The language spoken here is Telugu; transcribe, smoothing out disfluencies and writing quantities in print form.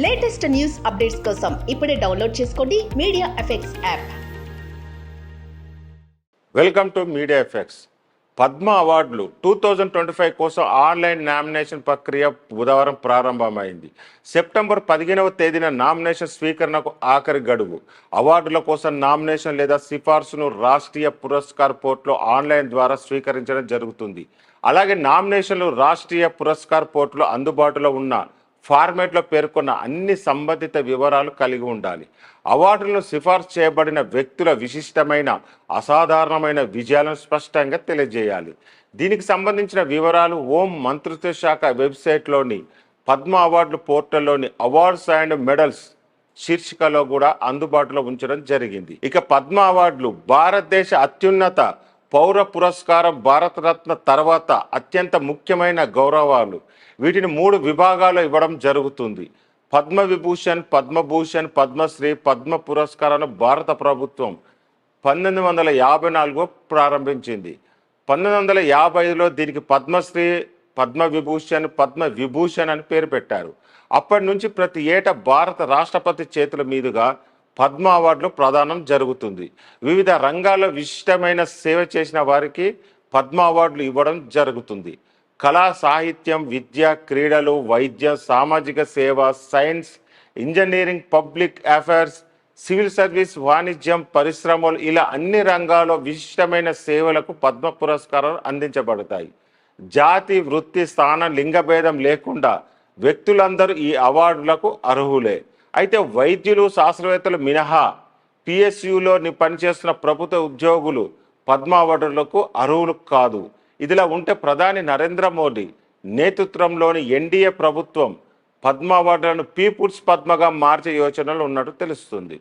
లేటెస్ట్ న్యూస్ అప్డేట్స్ కోసం ఇప్పుడే డౌన్లోడ్ చేసుకోండి media effects app. Welcome to media effects. Padma అవార్డులు 2025 కోసం ఆన్లైన్ నామినేషన్ ప్రక్రియ బుధవారం ప్రారంభమైంది. సెప్టెంబర్ 15వ తేదీన నామినేషన్ స్వీకరణకు ఆఖరి గడువు. అవార్డుల కోసం నామినేషన్ లేదా సిఫార్సును రాష్ట్రీయ పురస్కార్ పోర్టల్లో ఆన్లైన్ ద్వారా స్వీకరించడం జరుగుతుంది. అలాగే నామినేషన్లు రాష్ట్రీయ పురస్కార్ పోర్టల్లో అందుబాటులో ఉన్న ఫార్మేట్లో పేర్కొన్న అన్ని సంబంధిత వివరాలు కలిగి ఉండాలి. అవార్డులను సిఫార్సు చేయబడిన వ్యక్తుల విశిష్టమైన అసాధారణమైన విజయాలను స్పష్టంగా తెలియజేయాలి. దీనికి సంబంధించిన వివరాలు హోం మంత్రిత్వ శాఖ వెబ్సైట్లోని పద్మ అవార్డుల పోర్టల్లోని అవార్డ్స్ అండ్ మెడల్స్ శీర్షికలో కూడా అందుబాటులో ఉంచడం జరిగింది. ఇక పద్మ అవార్డులు భారతదేశ అత్యున్నత పౌర పురస్కారం, భారతరత్న తర్వాత అత్యంత ముఖ్యమైన గౌరవాలు. వీటిని 3 విభాగాల్లో ఇవ్వడం జరుగుతుంది. పద్మ విభూషణ్, పద్మభూషణ్, పద్మశ్రీ, పద్మ పురస్కారాలను భారత ప్రభుత్వం 1954 ప్రారంభించింది. 1955లో దీనికి పద్మశ్రీ, పద్మవిభూషణ్, పద్మవిభూషణ్ అని పేరు పెట్టారు. అప్పటి నుంచి ప్రతి ఏటా భారత రాష్ట్రపతి చేతుల మీదుగా పద్మ అవార్డులు ప్రదానం జరుగుతుంది. వివిధ రంగాల్లో విశిష్టమైన సేవ చేసిన వారికి పద్మ అవార్డులు ఇవ్వడం జరుగుతుంది. కళా, సాహిత్యం, విద్య, క్రీడలు, వైద్యం, సామాజిక సేవ, science, engineering, public affairs, civil service, వాణిజ్యం, పరిశ్రమలు ఇలా అన్ని రంగాల్లో విశిష్టమైన సేవలకు పద్మ పురస్కారాలు అందించబడతాయి. జాతి, వృత్తి, స్థానం, లింగభేదం లేకుండా వ్యక్తులందరూ ఈ అవార్డులకు అర్హులే. అయితే వైద్యులు, శాస్త్రవేత్తలు మినహా పిఎస్యులో పనిచేస్తున్న ప్రభుత్వ ఉద్యోగులు పద్మ అవార్డులకు అర్హులు కాదు. ఇదిలా ఉంటే ప్రధాని నరేంద్ర మోడీ నేతృత్వంలోని ఎన్డీఏ ప్రభుత్వం పద్మ అవార్డులను పీపుల్స్ పద్మగా మార్చే యోచనలు ఉన్నట్టు తెలుస్తుంది.